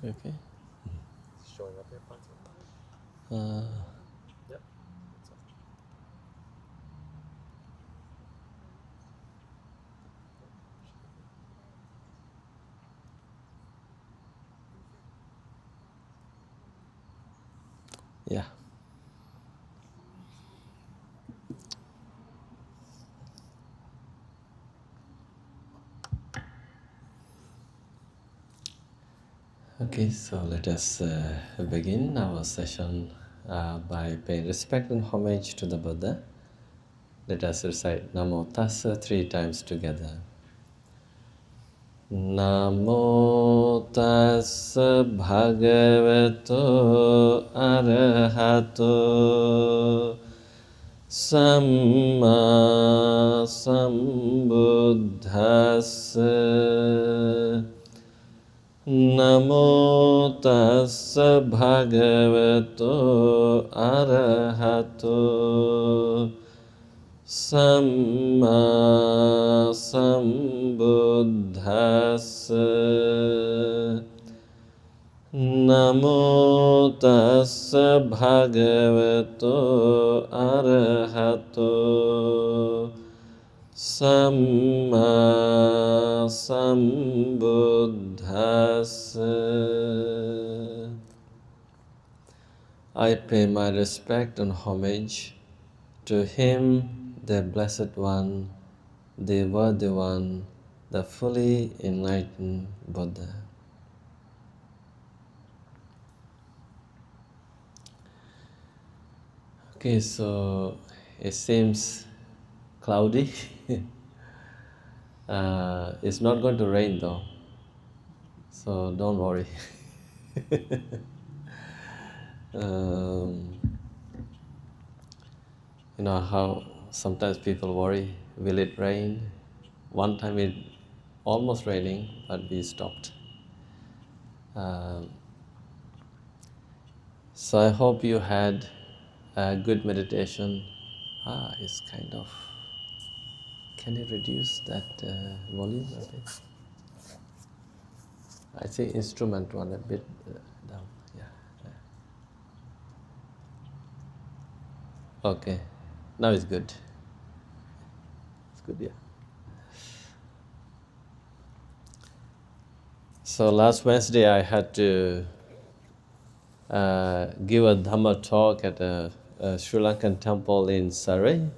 Okay. It's showing up here, Bhante. Yep. That's all. Yeah. Okay, so let us begin our session by paying respect and homage to the Buddha. Let us recite Namo Tassa 3 times together. Namo Tassa Bhagavato Arahato Samma Sambuddhassa. Namo Tassa Bhagavato Arahato Samma Sambuddhassa. Namo Tassa Bhagavato Arahato Samma Sambuddhassa. I pay my respect and homage to him, the Blessed One, the Worthy One, the fully enlightened Buddha. Okay, so it seems cloudy. It's not going to rain though, so don't worry. um, you know how sometimes people worry, will it rain? One time it almost raining, but we stopped. Um, so I hope you had a good meditation. It's kind of. Can you reduce that volume a bit? I think instrument one a bit down. Yeah. Okay. Now it's good. It's good. Yeah. So last Wednesday I had to give a Dhamma talk at a Sri Lankan temple in Surrey,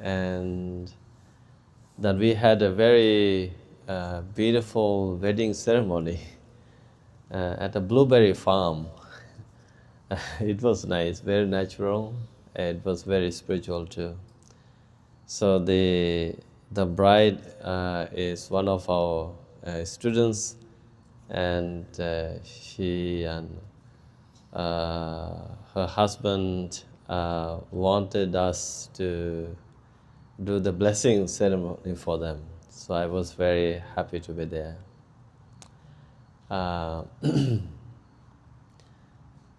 and then we had a very beautiful wedding ceremony at a blueberry farm. It was nice, very natural. It was very spiritual too. So the bride is one of our students, and she and her husband wanted us to do the blessing ceremony for them. So I was very happy to be there. Uh,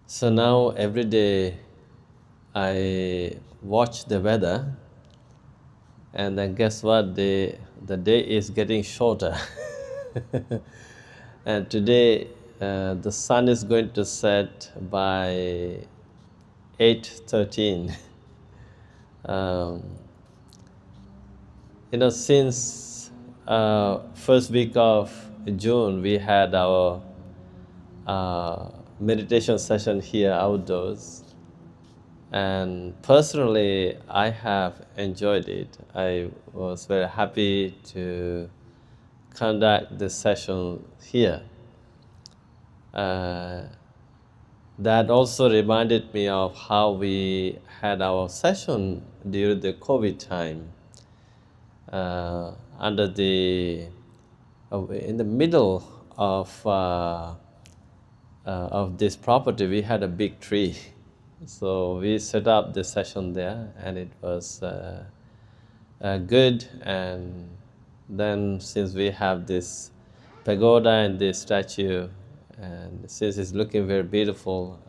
so now every day I watch the weather, and then guess what? The day is getting shorter. And today the sun is going to set by 8:13. um, since first week of June, we had our meditation session here outdoors. And personally, I have enjoyed it. I was very happy to conduct this session here. That also reminded me of how we had our session during the COVID time. Under the in the middle of this property, we had a big tree. So we set up the session there, and it was good. And then since we have this pagoda and this statue, and since it's looking very beautiful,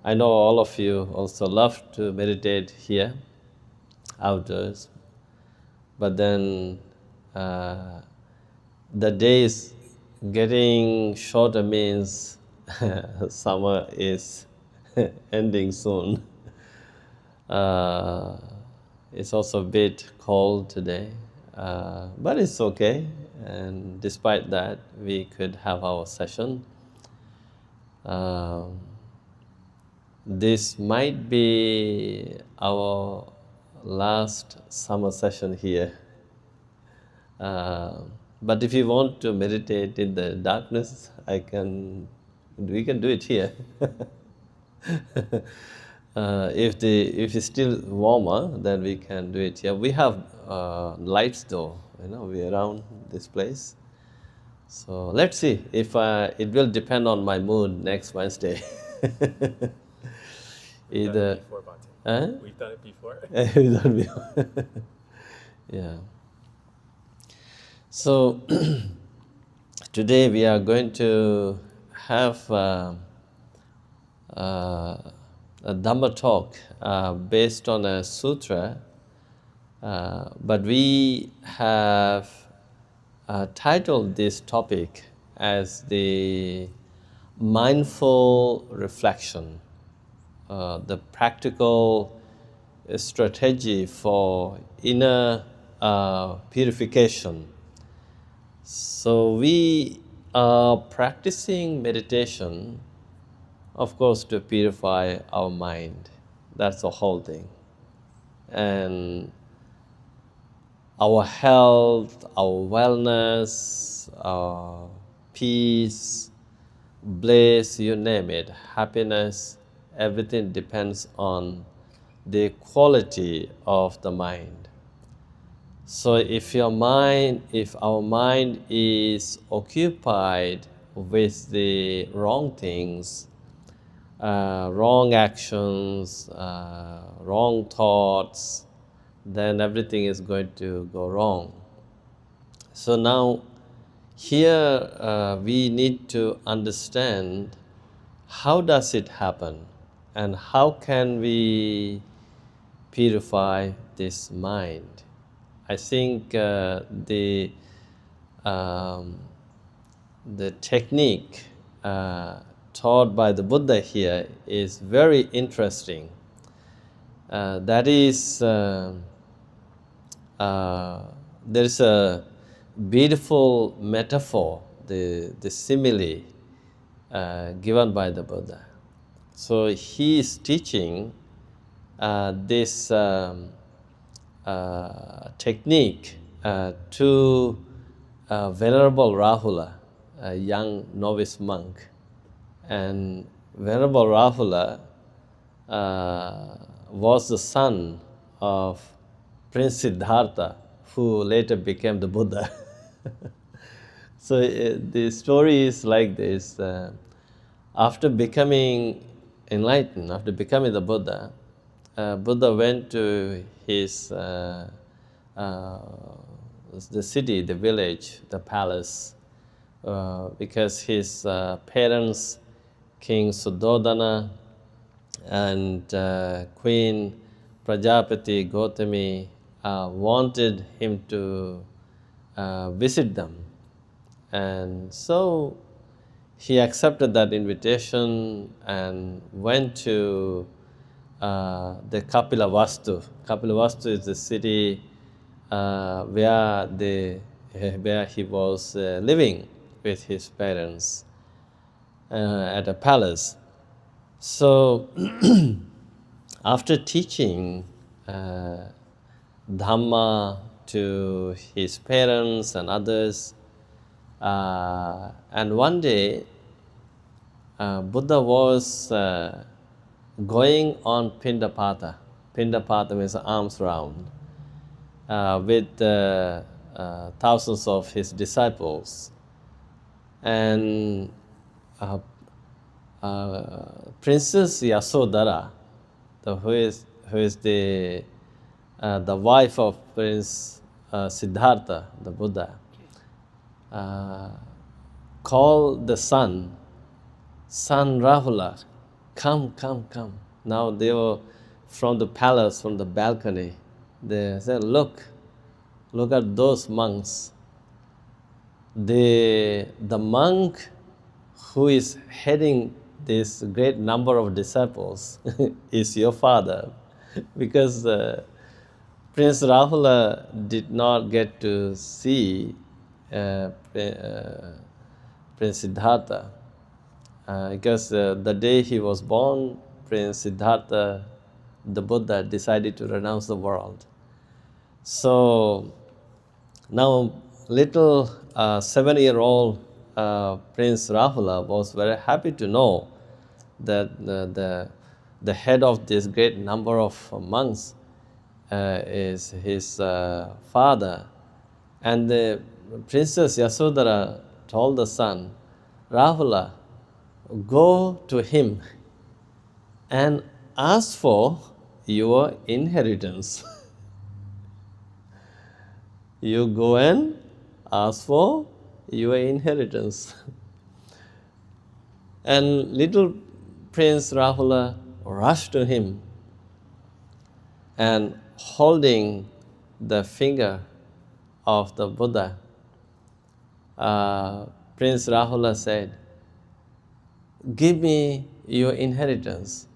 I know all of you also love to meditate here, outdoors. But then the days getting shorter means summer is ending soon. Uh, it's also a bit cold today, but it's okay. And despite that, we could have our session. Um, this might be our last summer session here. But if you want to meditate in the darkness, we can do it here. If it's still warmer, then we can do it here. We have lights though, we're around this place. So let's see if it will depend on my mood next Wednesday. We've done it before, Bhante. Huh? We've done it before. We've done it before. Yeah. So today we are going to have a Dhamma talk based on a sutra, but we have titled this topic as the mindful reflection, the practical strategy for inner purification. So we are practicing meditation, of course, to purify our mind. That's the whole thing. And our health, our wellness, our peace, bliss, you name it, happiness, everything depends on the quality of the mind. So if our mind is occupied with the wrong things, wrong actions, wrong thoughts, then everything is going to go wrong. So now here we need to understand how does it happen and how can we purify this mind. I think the technique taught by the Buddha here is very interesting. That is, there is a beautiful metaphor, the simile given by the Buddha. So he is teaching this technique to Venerable Rahula, a young novice monk. And Venerable Rahula was the son of Prince Siddhartha, who later became the Buddha. So the story is like this. After becoming enlightened, after becoming the Buddha, Buddha went to his the city, the village, the palace, because his parents, King Suddhodana and Queen Prajapati Gautami, wanted him to visit them. And so he accepted that invitation and went to the Kapilavastu. Kapilavastu is the city where he was living with his parents at a palace. So after teaching Dhamma to his parents and others, and one day Buddha was going on Pindapata. Pindapata means arms round, with thousands of his disciples. And Princess Yasodhara, who is the wife of Prince Siddhartha, the Buddha, called the son Rahula, come. Now they were from the palace, from the balcony. They said, look at those monks. the monk who is heading this great number of disciples is your father, because Prince Rahula did not get to see Prince Siddhartha, because the day he was born, Prince Siddhartha, the Buddha, decided to renounce the world. So now little 7-year-old Prince Rahula was very happy to know that the head of this great number of monks is his father. And the Princess Yasodhara told the son, Rahula, go to him and ask for your inheritance. You go and ask for your inheritance. And little Prince Rahula rushed to him and holding the finger of the Buddha, Prince Rahula said, give me your inheritance.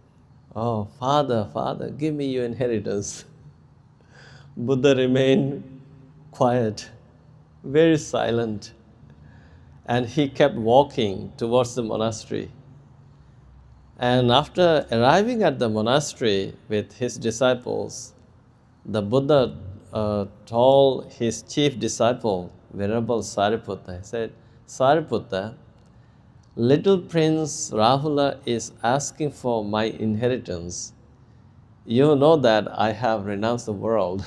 Oh, father, father, give me your inheritance. Buddha remained quiet, very silent, and he kept walking towards the monastery. And after arriving at the monastery with his disciples, the Buddha told his chief disciple, Venerable Sariputta, he said, Sariputta, little Prince Rahula is asking for my inheritance. You know that I have renounced the world.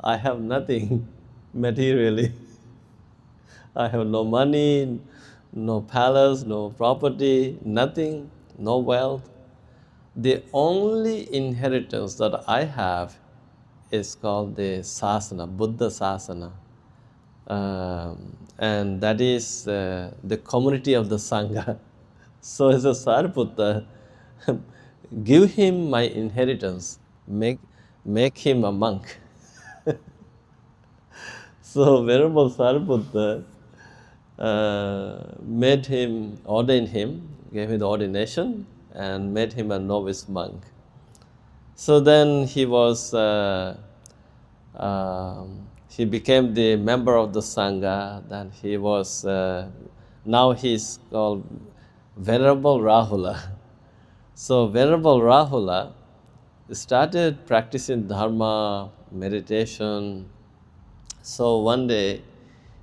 I have nothing materially. I have no money, no palace, no property, nothing, no wealth. The only inheritance that I have is called the sasana, Buddha sasana. And that is the community of the Sangha. So as a Sariputta, give him my inheritance, make him a monk. So Venerable Sariputta ordained him, gave him the ordination, and made him a novice monk. So then he became the member of the Sangha. Then he was, now he's called Venerable Rahula. So Venerable Rahula started practicing Dharma, meditation. So one day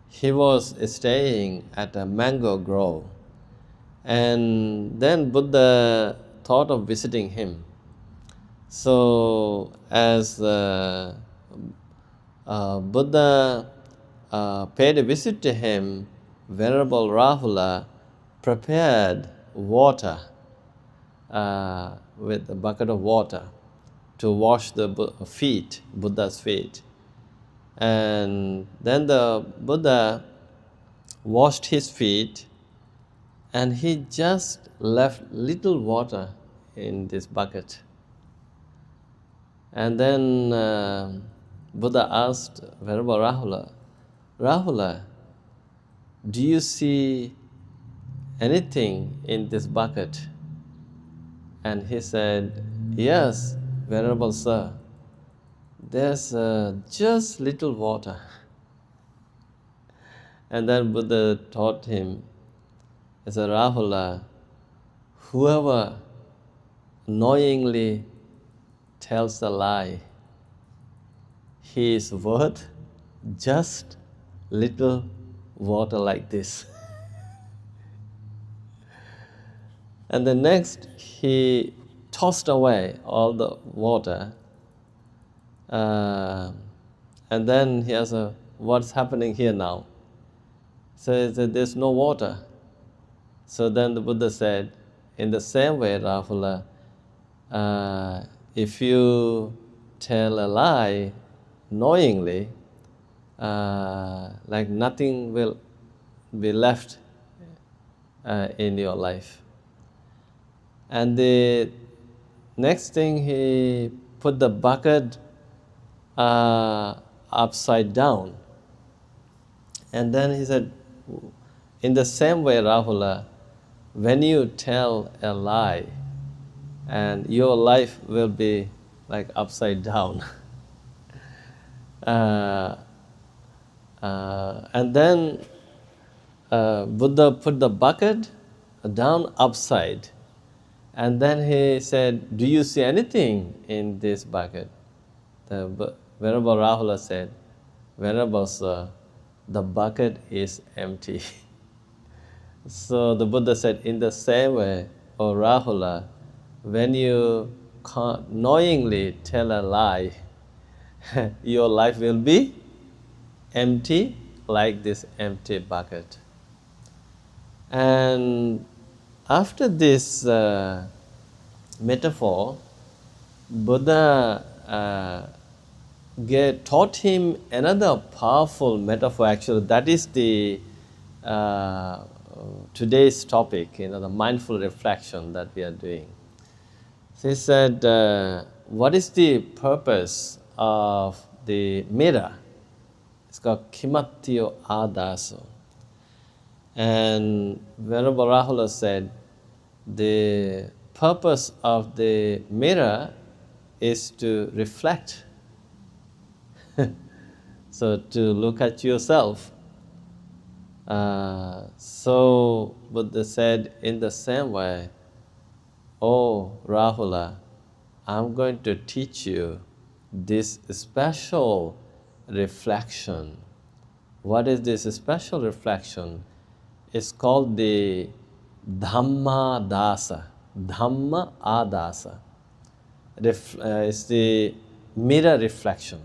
he was staying at a mango grove, and then Buddha thought of visiting him. So as Buddha paid a visit to him, Venerable Rahula prepared water with a bucket of water to wash the Buddha's feet. And then the Buddha washed his feet, and he just left little water in this bucket. And then Buddha asked Venerable Rahula, Rahula, do you see anything in this bucket? And he said, yes, Venerable Sir, there's just little water. And then Buddha taught him, he said, Rahula, whoever knowingly tells a lie, he is worth just little water like this. And then next, he tossed away all the water. And then he asked, what's happening here now? So he said, there's no water. So then the Buddha said, in the same way, Rahula, if you tell a lie knowingly, like nothing will be left in your life. And the next thing, he put the bucket upside down. And then he said, in the same way, Rahula, when you tell a lie, and your life will be like upside down. uh, and then Buddha put the bucket down upside, and then he said, "Do you see anything in this bucket?" The Venerable Rahula said, "Venerable Sir, the bucket is empty." So the Buddha said, in the same way, O Rahula, when you knowingly tell a lie, your life will be empty like this empty bucket. And after this metaphor, Buddha taught him another powerful metaphor. Actually, that is the today's topic, the mindful reflection that we are doing. So he said, what is the purpose of the mirror? It's called Kimatyo Adaso. And Venerable Rahula said, the purpose of the mirror is to reflect. So to look at yourself. So Buddha said, in the same way, "Oh Rahula, I'm going to teach you this special reflection." What is this special reflection? It's called the Dhamma Dasa. Dhamma Adasa. It's the mirror reflection.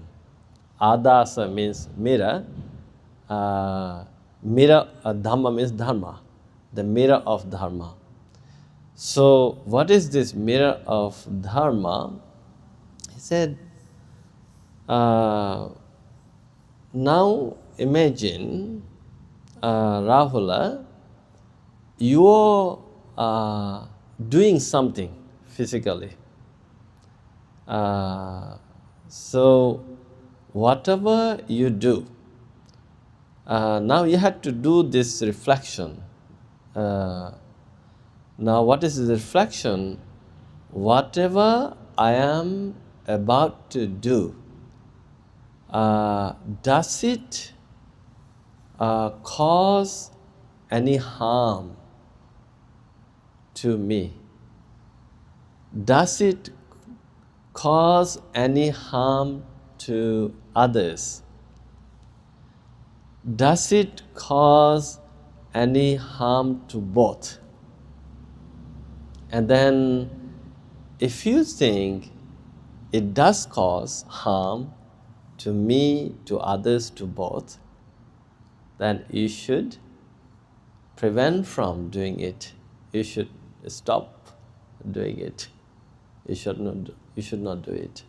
Adasa means mirror. Dhamma means dharma, the mirror of dharma. So, what is this mirror of dharma? He said, now imagine, Rahula, you are doing something physically. So, whatever you do, now you have to do this reflection. Now, what is the reflection? Whatever I am about to do, does it cause any harm to me? Does it cause any harm to others? Does it cause any harm to both? And then, if you think it does cause harm to me, to others, to both, then you should prevent from doing it. You should stop doing it. You should not do it.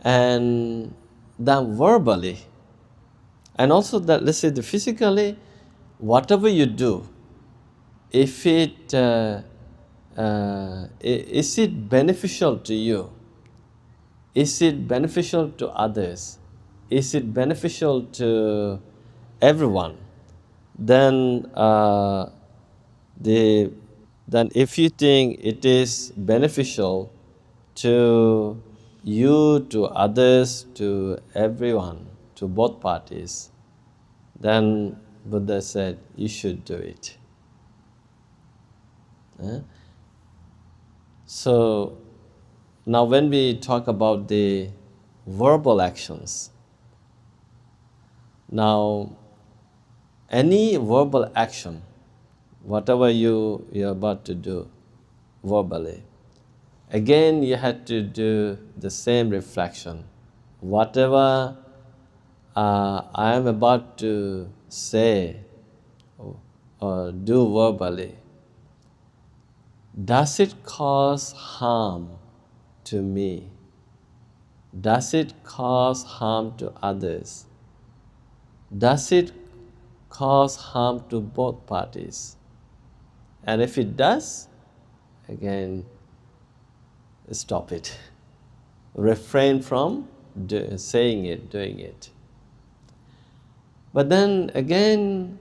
And then verbally, and also that, let's say, physically, whatever you do, if it is it beneficial to you? Is it beneficial to others? Is it beneficial to everyone? Then, then if you think it is beneficial to you, to others, to everyone, to both parties, then Buddha said you should do it. So now when we talk about the verbal actions, now any verbal action, whatever you're about to do verbally, again you have to do the same reflection. Whatever I am about to say or do verbally, does it cause harm to me? Does it cause harm to others? Does it cause harm to both parties? And if it does, again, stop it. Refrain from saying it, doing it. But then again,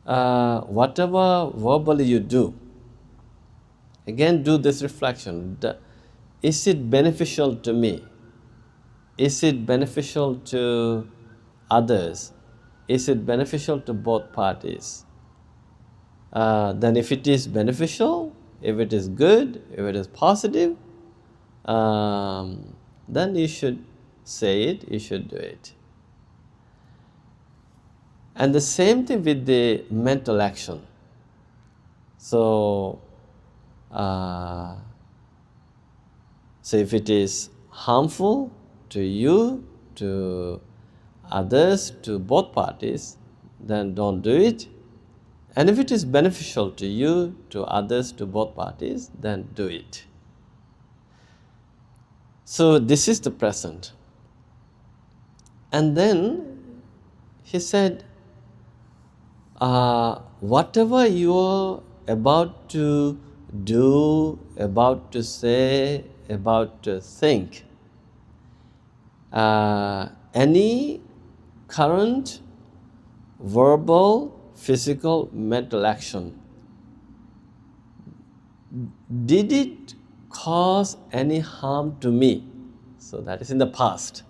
whatever verbally you do, again do this reflection. Is it beneficial to me? Is it beneficial to others? Is it beneficial to both parties? Then if it is beneficial, if it is good, if it is positive, then you should say it, you should do it. And the same thing with the mental action. So if it is harmful to you, to others, to both parties, then don't do it. And if it is beneficial to you, to others, to both parties, then do it. So this is the present. And then he said, whatever you are about to do, about to say, about to think, any current verbal, physical, mental action, did it cause any harm to me? So that is in the past.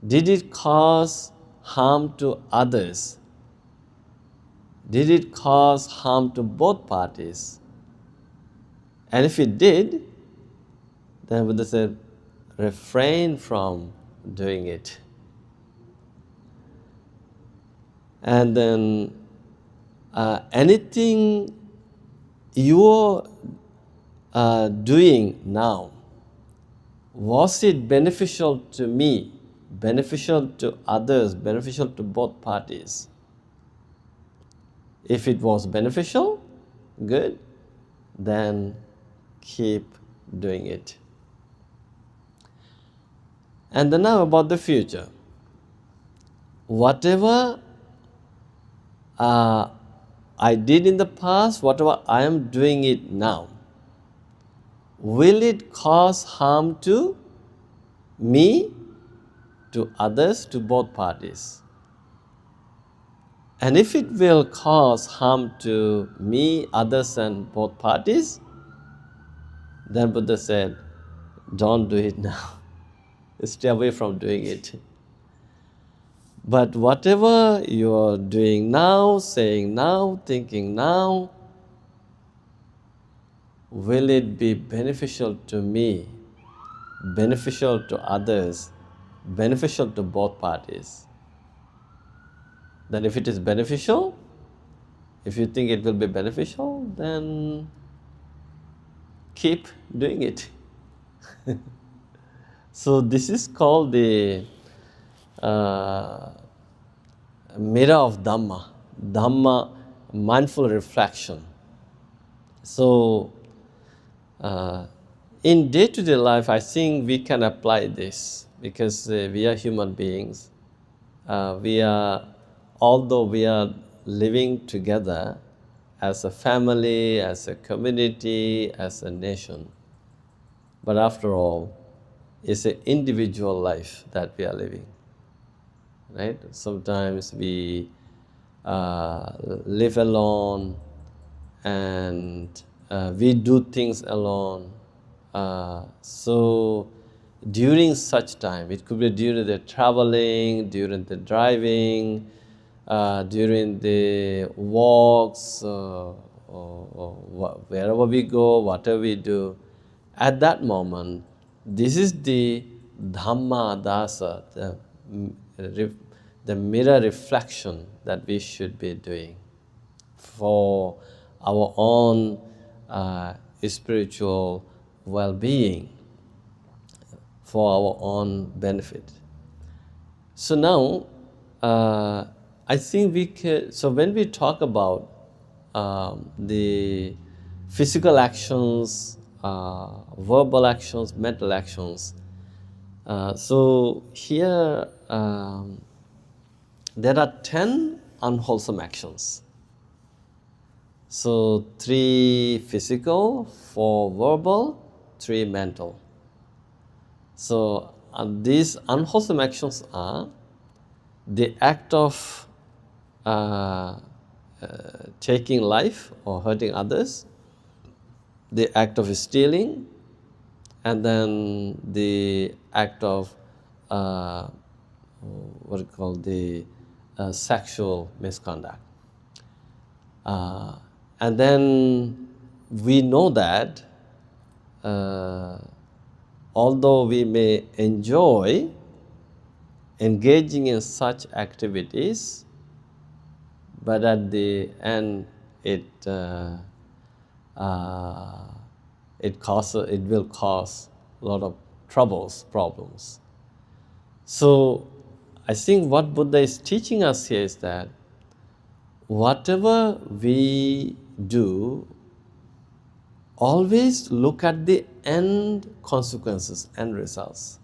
Did it cause harm to others? Did it cause harm to both parties? And if it did, then Buddha said, refrain from doing it. And then anything you're doing now, was it beneficial to me, beneficial to others, beneficial to both parties? If it was beneficial, good, then keep doing it. And then now about the future. Whatever I did in the past, whatever I am doing it now, will it cause harm to me, to others, to both parties? And if it will cause harm to me, others, and both parties, then Buddha said, don't do it now. Stay away from doing it. But whatever you are doing now, saying now, thinking now, will it be beneficial to me, beneficial to others, beneficial to both parties? Then if it is beneficial, if you think it will be beneficial, then keep doing it. So this is called the mirror of Dhamma, Dhamma mindful reflection. So in day-to-day life, I think we can apply this because we are human beings. Although we are living together as a family, as a community, as a nation, but after all, it's an individual life that we are living, right? Sometimes we live alone and we do things alone. So during such time, it could be during the traveling, during the driving, during the walks, or wherever we go, whatever we do, at that moment, this is the Dhamma dasa, the mirror reflection that we should be doing for our own spiritual well-being, for our own benefit. So now, I think we can. So when we talk about the physical actions, verbal actions, mental actions, so here there are 10 unwholesome actions. So 3 physical, 4 verbal, 3 mental. So these unwholesome actions are the act of taking life or hurting others, the act of stealing, and then the act of what we call the sexual misconduct. And then we know that although we may enjoy engaging in such activities, but at the end it will cause a lot of troubles, problems. So I think what Buddha is teaching us here is that whatever we do, always look at the end consequences, end results.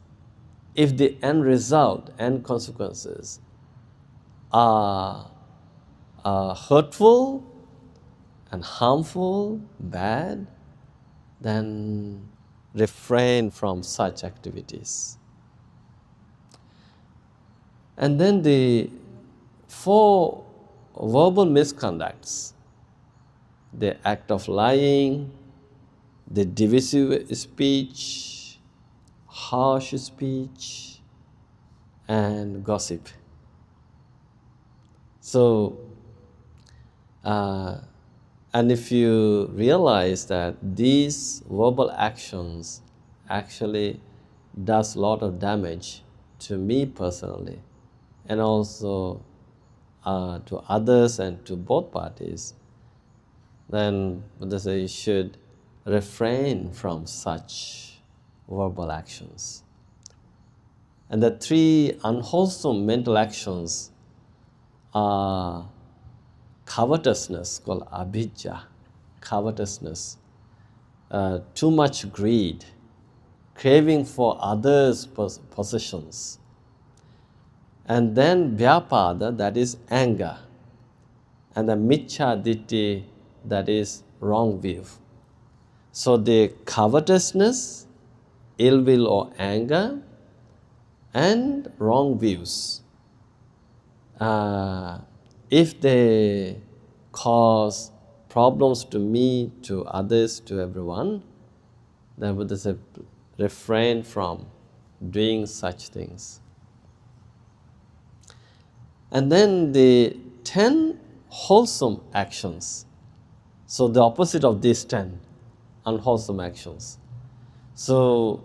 If the end result, end consequences are hurtful and harmful, bad, then refrain from such activities. And then the 4 verbal misconducts, the act of lying, the divisive speech, harsh speech, and gossip. So, and if you realize that these verbal actions actually does a lot of damage to me personally, and also to others and to both parties, then Buddha says you should refrain from such verbal actions. And the 3 unwholesome mental actions are covetousness, called abhijja, covetousness, too much greed, craving for others' possessions, and then vyapada, that is anger, and the miccha ditthi, that is wrong view. So the covetousness, ill will or anger, and wrong views, if they cause problems to me, to others, to everyone, then Buddha said, refrain from doing such things. And then the 10 wholesome actions. So the opposite of these 10 unwholesome actions. So,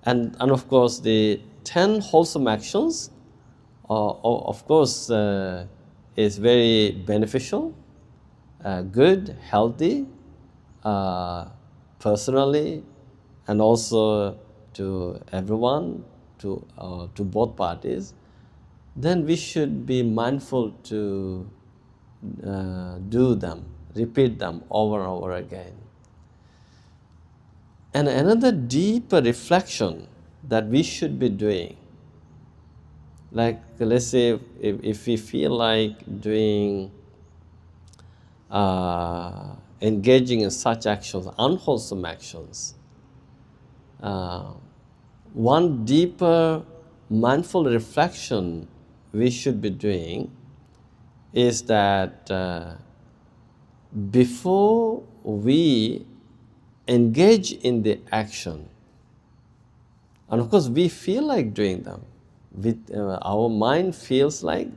and of course the 10 wholesome actions, of course, is very beneficial, good, healthy, personally, and also to everyone, to both parties. Then we should be mindful to do them, repeat them over and over again. And another deeper reflection that we should be doing, like let's say if we feel like doing, engaging in such actions, unwholesome actions, one deeper mindful reflection we should be doing is that before we engage in the action, and of course we feel like doing them, our mind feels like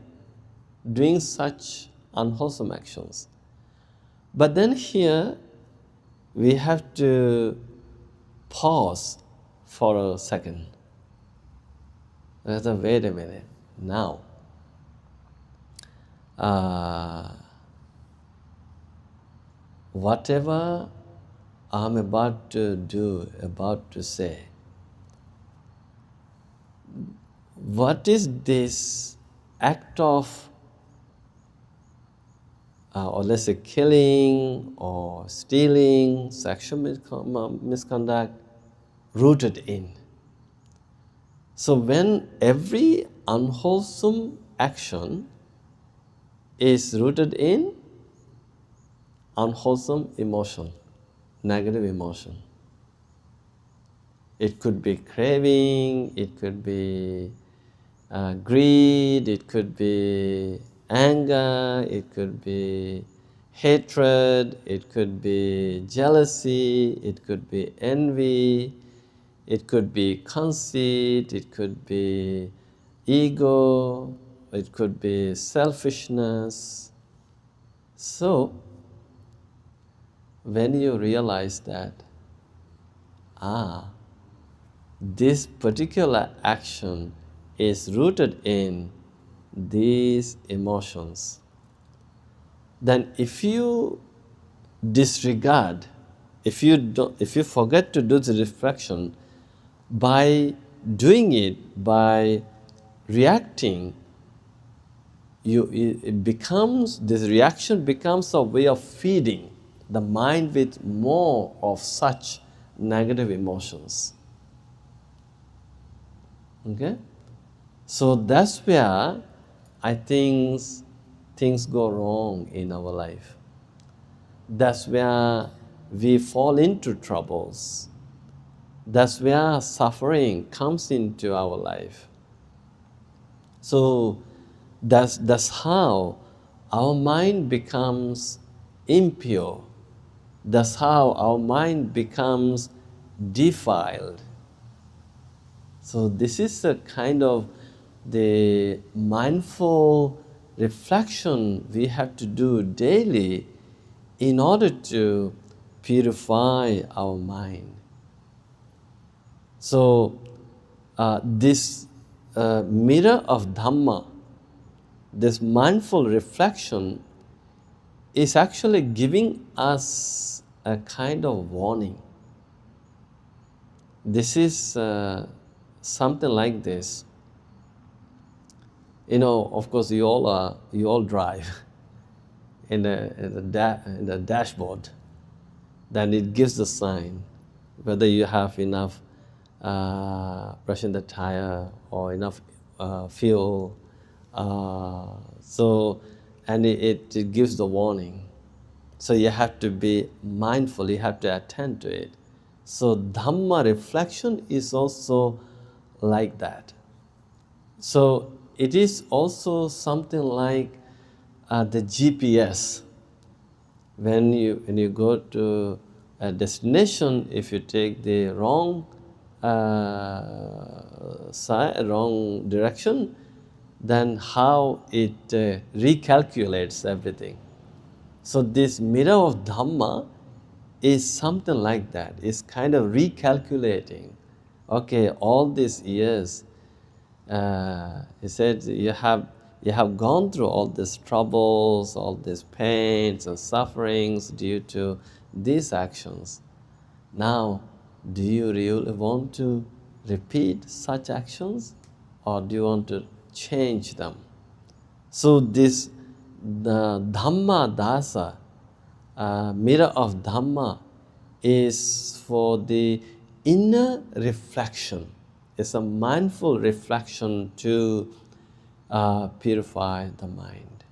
doing such unwholesome actions. But then here we have to pause for a second. Wait a minute, now. Whatever I'm about to do, about to say, what is this act of, or let's say killing or stealing, sexual misconduct, rooted in? So when every unwholesome action is rooted in unwholesome emotion, negative emotion. It could be craving, it could be greed, it could be anger, it could be hatred, it could be jealousy, it could be envy, it could be conceit, it could be ego, it could be selfishness. So, when you realize that, this particular action is rooted in these emotions, then if you disregard, if you forget to do the reflection, by doing it, by reacting, this reaction becomes a way of feeding the mind with more of such negative emotions. Okay? So that's where I think things go wrong in our life. That's where we fall into troubles. That's where suffering comes into our life. So that's how our mind becomes impure. That's how our mind becomes defiled. So this is a kind of the mindful reflection we have to do daily in order to purify our mind. So this mirror of Dhamma, this mindful reflection is actually giving us a kind of warning. This is something like this. Of course, you all drive in the dashboard. Then it gives the sign whether you have enough pressure in the tire or enough fuel. And it gives the warning. So you have to be mindful, you have to attend to it. So Dhamma reflection is also like that. So it is also something like the GPS. When you go to a destination, if you take the wrong wrong direction, then how it recalculates everything. So this mirror of Dhamma is something like that. It's kind of recalculating. Okay, all these years, he said, you have gone through all these troubles, all these pains and sufferings due to these actions. Now, do you really want to repeat such actions, or do you want to change them? So the Dhamma Dasa, mirror of Dhamma, is for the inner reflection. It's a mindful reflection to purify the mind.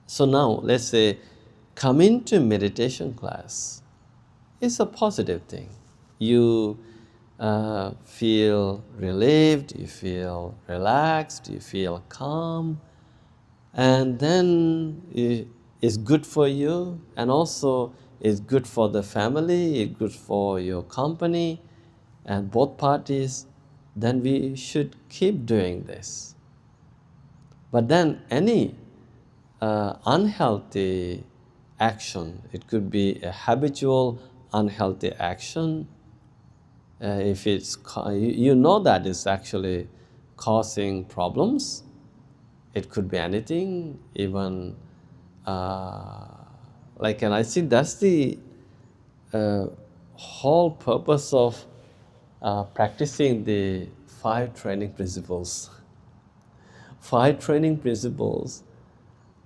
So now, let's say, coming to meditation class is a positive thing. You feel relieved, you feel relaxed, you feel calm, and then it's good for you, and also it's good for the family, it's good for your company, and both parties. Then we should keep doing this. But then any unhealthy action, it could be a habitual unhealthy action, if it's that it's actually causing problems. It could be anything, even and I think that's the whole purpose of practicing the 5 training principles. 5 training principles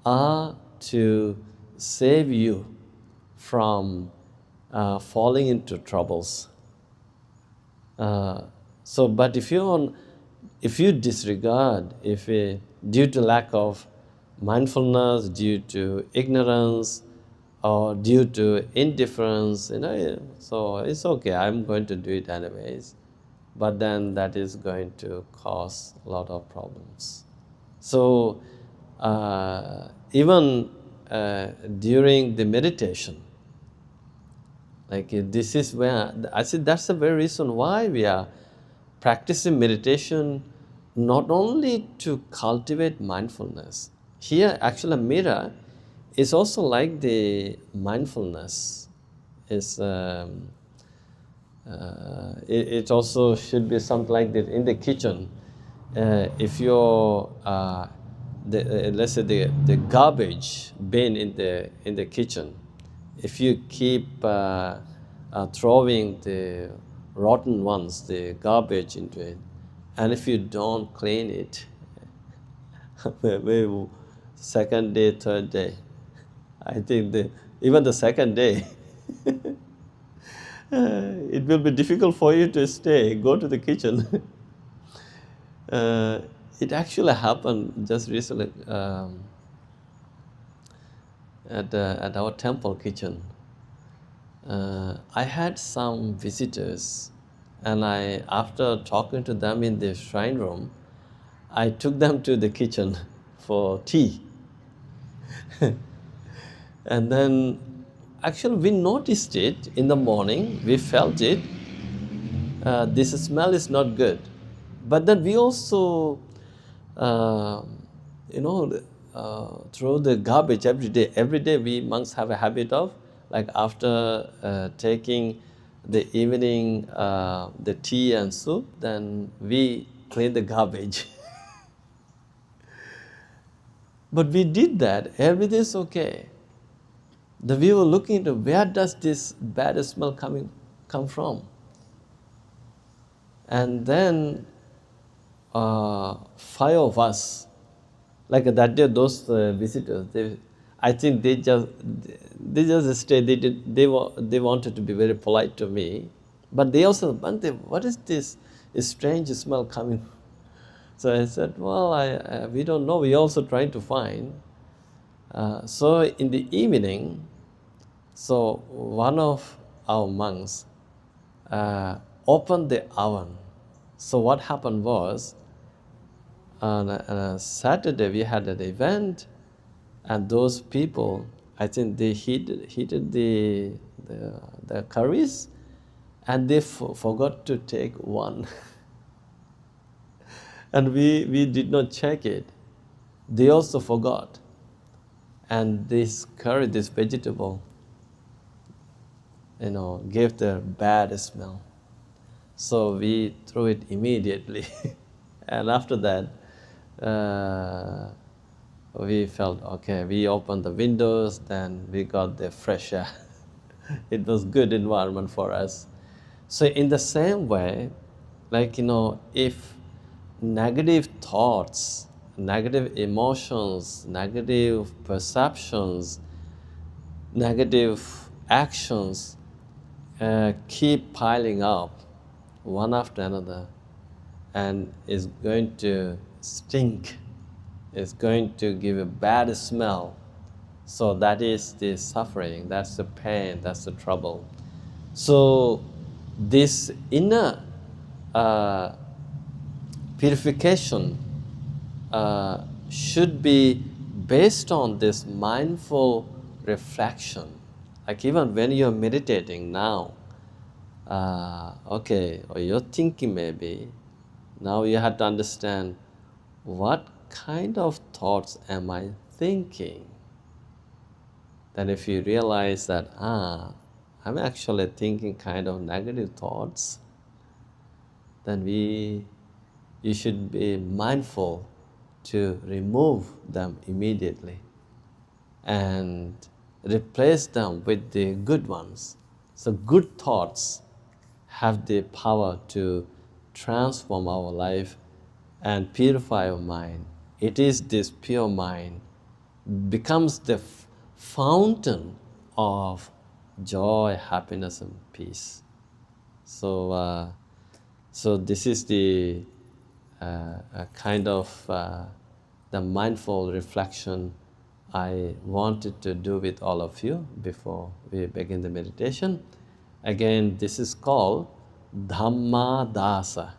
are to save you from falling into troubles. But if you disregard, due to lack of mindfulness, due to ignorance, or due to indifference, so it's okay, I'm going to do it anyways, but then that is going to cause a lot of problems. So even during the meditation, like this is where I said that's the very reason why we are practicing meditation, not only to cultivate mindfulness. Here, actually, a mirror is also like the mindfulness. Is it also should be something like that in the kitchen. If you're let's say the garbage bin in the kitchen, if you keep throwing the rotten ones, the garbage into it, and if you don't clean it, maybe second day, third day, I think even the second day, it will be difficult for you to stay, go to the kitchen. It actually happened just recently at our temple kitchen. I had some visitors, and after talking to them in the shrine room, I took them to the kitchen for tea. And then, actually, we noticed it in the morning, we felt it. This smell is not good. But then we also, uh, throw the garbage every day. Every day we monks have a habit of, like after taking the evening, the tea and soup, then we clean the garbage. But we did that, everything is okay. We were looking into where does this bad smell come from? And then 5 of us, like that day, those visitors, I think they just stayed. They wanted to be very polite to me, but they also, Bhante, what is this strange smell coming? So I said, well, we don't know. We also trying to find. So in the evening, so one of our monks opened the oven. So what happened was, on a Saturday we had an event, and those people, I think they heated the curries, and they forgot to take one. And we did not check it. They also forgot. And this curry, this vegetable, gave the bad smell. So we threw it immediately. And after that, we felt okay. We opened the windows, then we got the fresh air. It was good environment for us. So in the same way, like if negative thoughts, negative emotions, negative perceptions, negative actions keep piling up one after another, and is going to stink, is going to give a bad smell. So that is the suffering, that's the pain, that's the trouble. So this inner purification should be based on this mindful reflection. Like even when you're meditating now, okay, or you're thinking maybe, now you have to understand what kind of thoughts am I thinking? Then if you realize that, I'm actually thinking kind of negative thoughts, then you should be mindful to remove them immediately and replace them with the good ones. So good thoughts have the power to transform our life and purify our mind. It is this pure mind becomes the fountain of joy, happiness, and peace. So, so this is the kind of the mindful reflection I wanted to do with all of you before we begin the meditation. Again, this is called Dhamma dasa.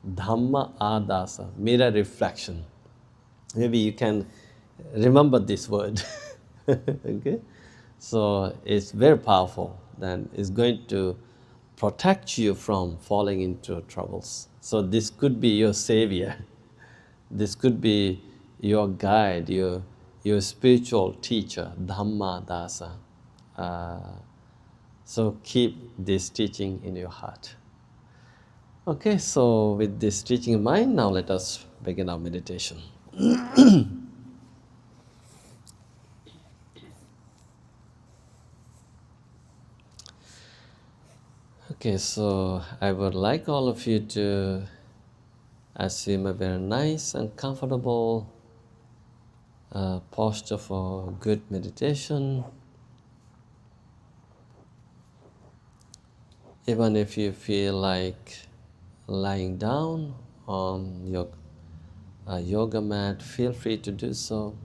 Dhamma adasa, mirror reflection. Maybe you can remember this word. Okay? So it's very powerful. Then it's going to protect you from falling into troubles. So this could be your savior. This could be your guide, your spiritual teacher, Dhamma dasa. So keep this teaching in your heart. Okay, so with this teaching in mind, now let us begin our meditation. Okay, so I would like all of you to assume a very nice and comfortable posture for good meditation. Even if you feel like lying down on your yoga mat, feel free to do so,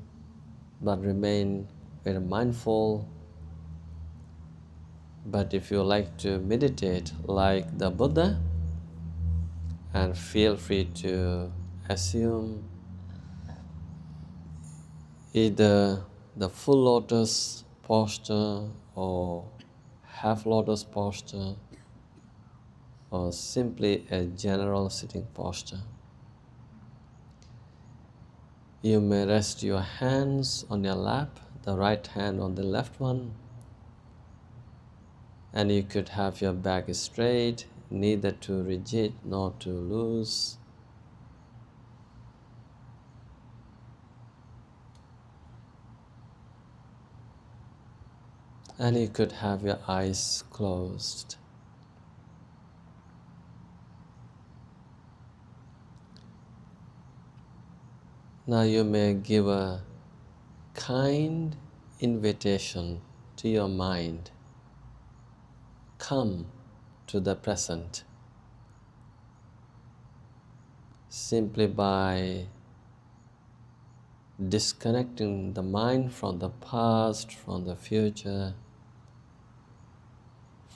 but remain very mindful. But if you like to meditate like the Buddha, and feel free to assume either the full lotus posture or half lotus posture or simply a general sitting posture. You may rest your hands on your lap, the right hand on the left one, and you could have your back straight, neither too rigid nor too loose. And you could have your eyes closed. Now you may give a kind invitation to your mind. Come to the present simply by disconnecting the mind from the past, from the future,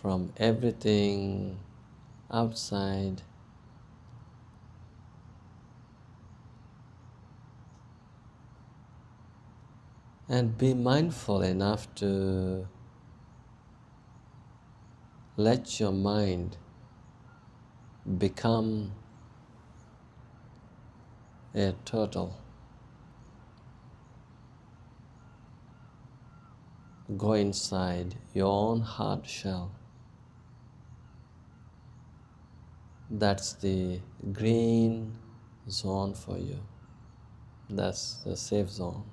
from everything outside. And be mindful enough to let your mind become a turtle. Go inside your own heart shell. That's the green zone for you. That's the safe zone.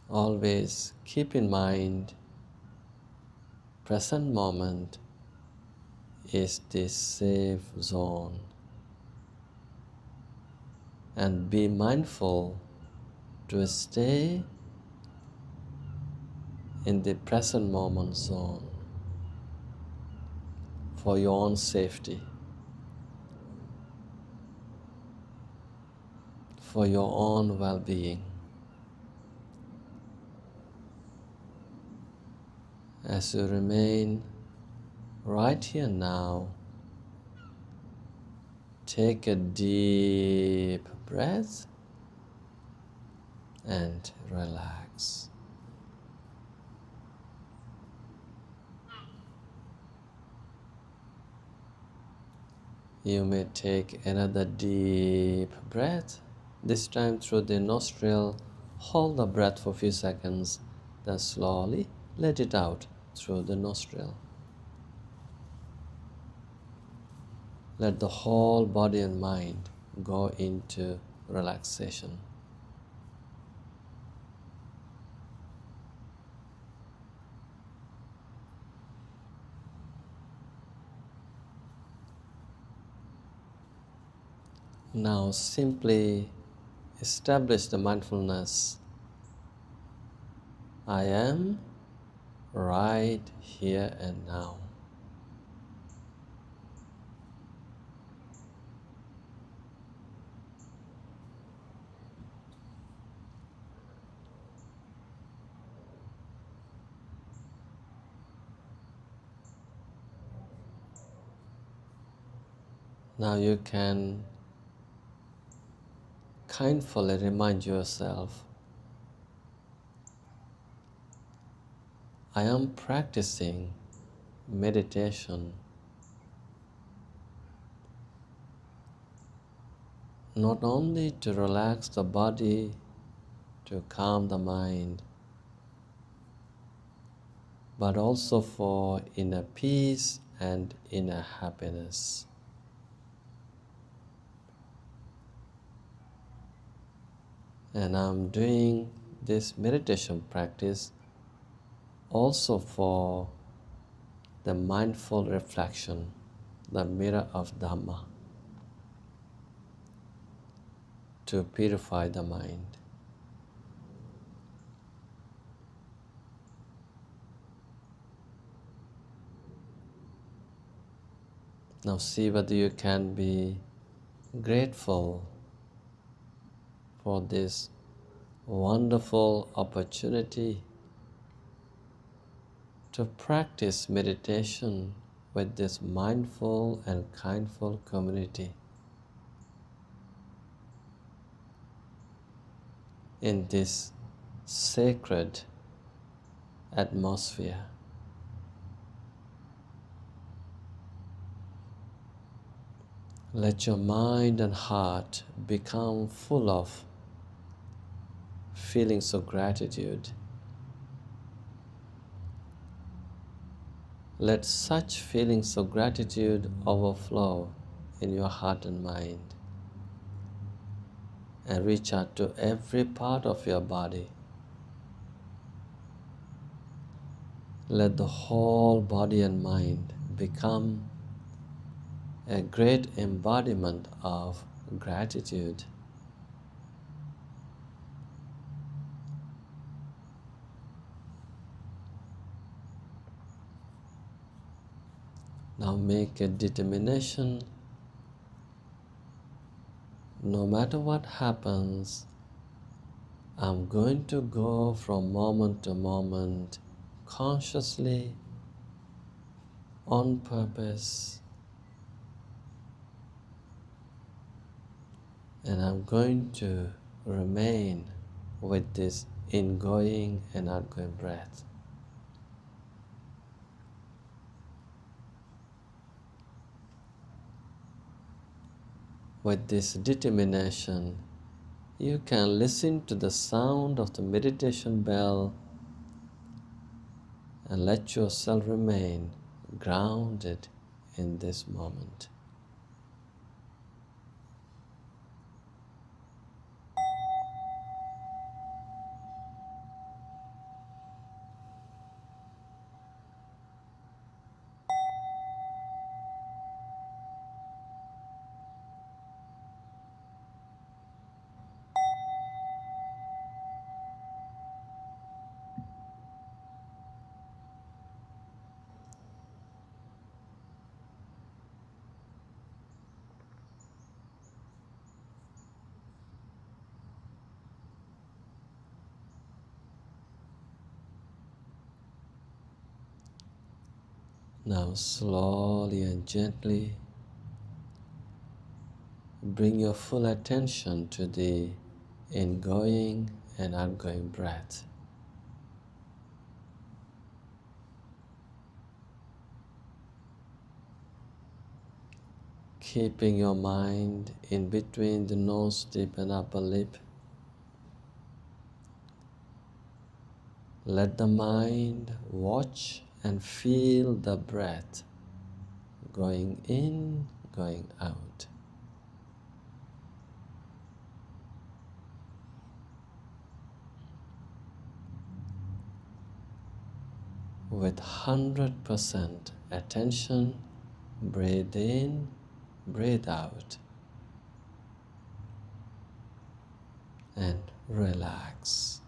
Always keep in mind, present moment is the safe zone. And be mindful to stay in the present moment zone for your own safety, for your own well-being. As you remain right here now, take a deep breath and relax. You may take another deep breath, this time through the nostril. Hold the breath for a few seconds, then slowly let it out through the nostril. Let the whole body and mind go into relaxation. Now simply establish the mindfulness. I am right here and now. Now you can kindly remind yourself, I am practicing meditation not only to relax the body, to calm the mind, but also for inner peace and inner happiness. And I'm doing this meditation practice also for the mindful reflection, the mirror of Dhamma, to purify the mind. Now see whether you can be grateful for this wonderful opportunity to practice meditation with this mindful and kindful community in this sacred atmosphere. Let your mind and heart become full of feelings of gratitude. Let such feelings of gratitude overflow in your heart and mind and reach out to every part of your body. Let the whole body and mind become a great embodiment of gratitude. Now make a determination, no matter what happens, I'm going to go from moment to moment consciously, on purpose, and I'm going to remain with this ingoing and outgoing breath. With this determination, you can listen to the sound of the meditation bell and let yourself remain grounded in this moment. Now slowly and gently bring your full attention to the ingoing and outgoing breath. Keeping your mind in between the nose tip and upper lip. Let the mind watch and feel the breath going in, going out. With 100% attention, breathe in, breathe out, and relax.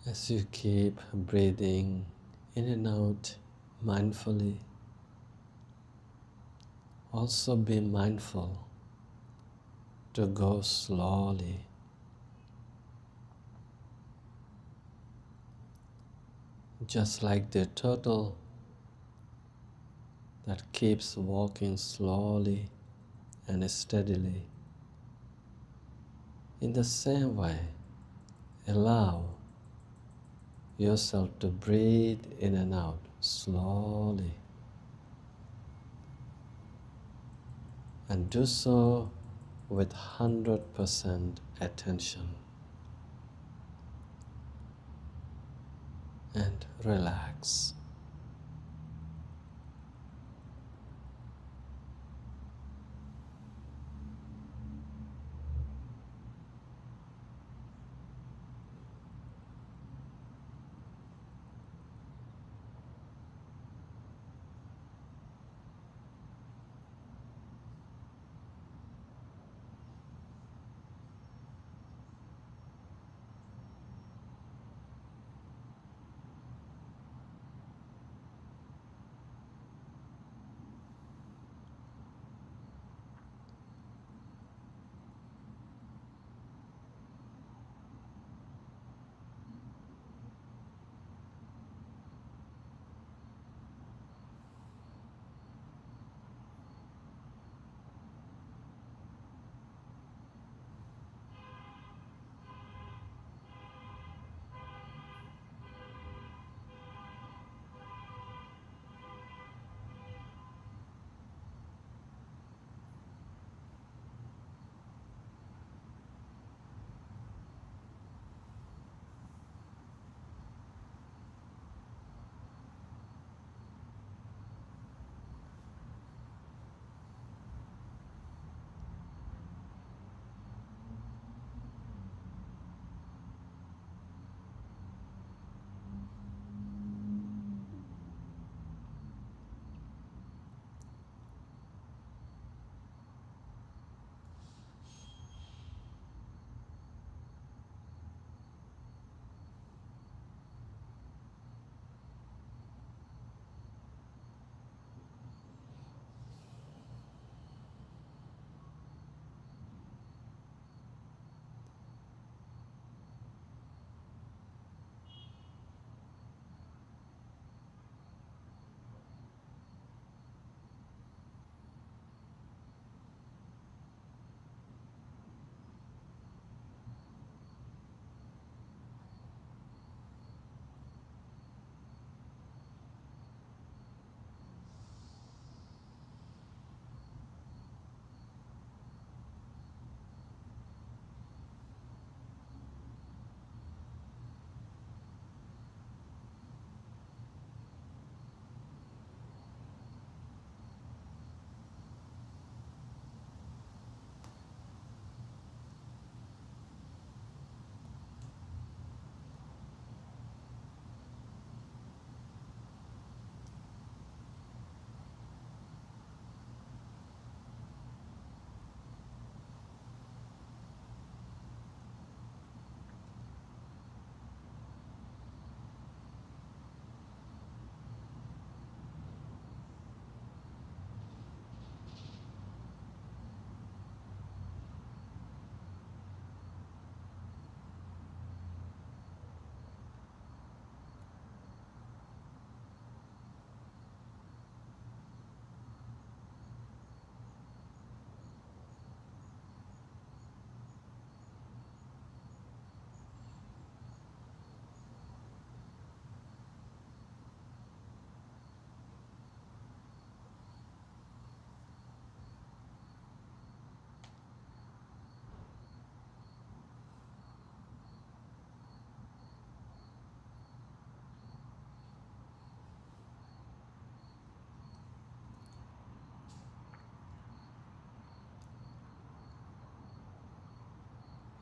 As you keep breathing in and out mindfully, also be mindful to go slowly, just like the turtle that keeps walking slowly and steadily. In the same way, allow yourself to breathe in and out slowly, and do so with 100% attention, and relax.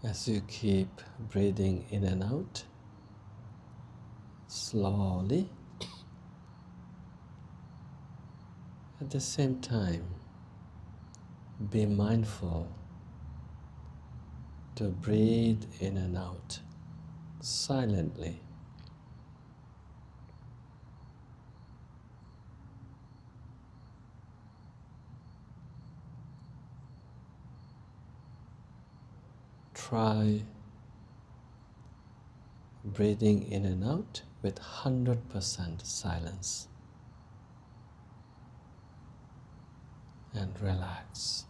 As you keep breathing in and out, slowly, at the same time, be mindful to breathe in and out silently. Try breathing in and out with 100% silence and relax.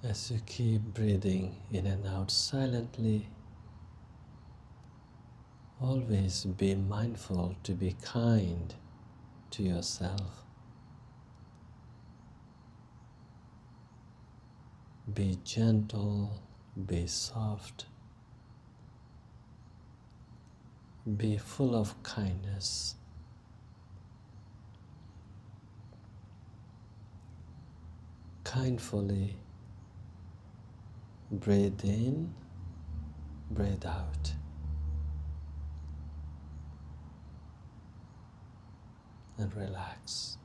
As you keep breathing in and out silently, always be mindful to be kind to yourself. Be gentle, be soft, be full of kindness. Kindly breathe in, breathe out, and relax.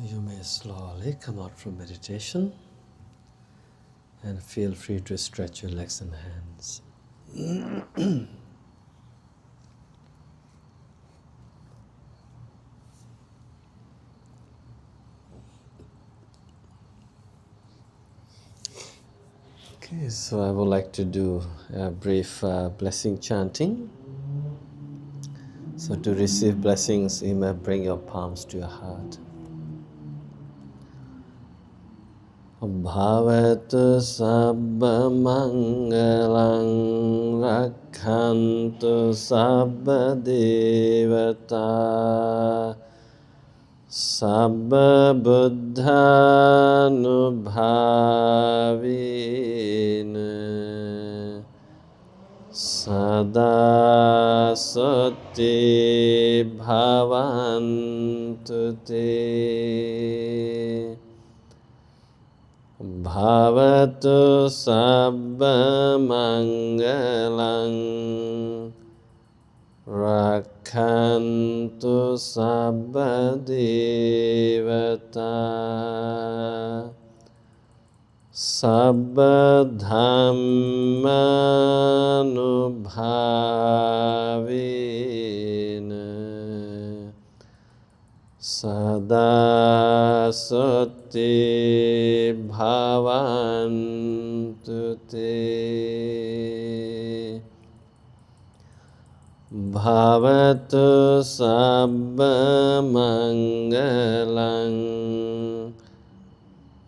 You may slowly come out from meditation and feel free to stretch your legs and hands. Okay, so I would like to do a brief blessing chanting. So to receive blessings, you may bring your palms to your heart. Bhavatu sabba mangalang rakhantu sabba devata sabba buddhanubhavina sada sati bhavantu te. Bhavatu sabba mangalang rakhantu sabba devata sabba dhammanubhavina sada sati bhavantu te. Bhavatu sabba mangalang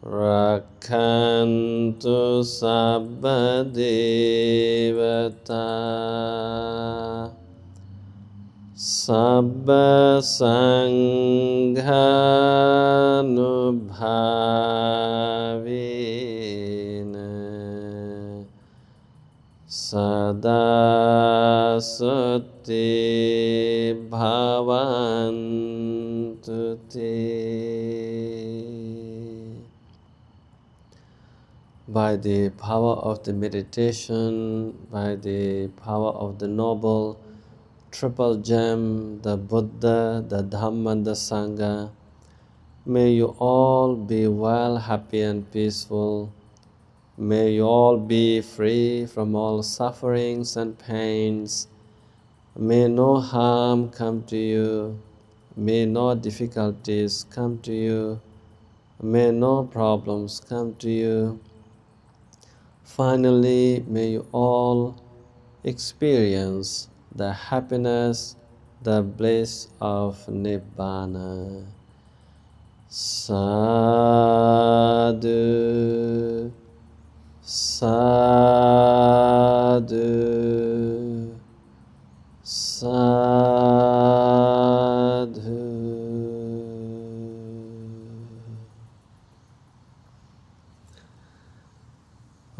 rakhantu sabba devata sabba sanghanubhavina sada sati bhavantu te. By the power of the meditation, by the power of the noble triple gem, the Buddha, the Dhamma, and the Sangha, may you all be well, happy and peaceful. May you all be free from all sufferings and pains. May no harm come to you. May no difficulties come to you. May no problems come to you. Finally, may you all experience the happiness, the bliss of Nibbana. Sadhu, sadhu, sadhu.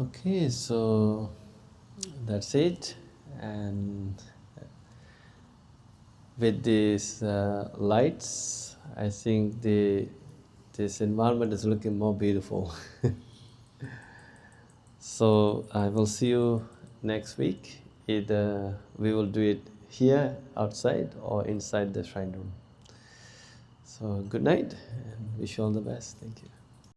Okay, so that's it. And with these lights, I think this environment is looking more beautiful. So I will see you next week. Either we will do it here, outside, or inside the shrine room. So good night, and wish you all the best. Thank you.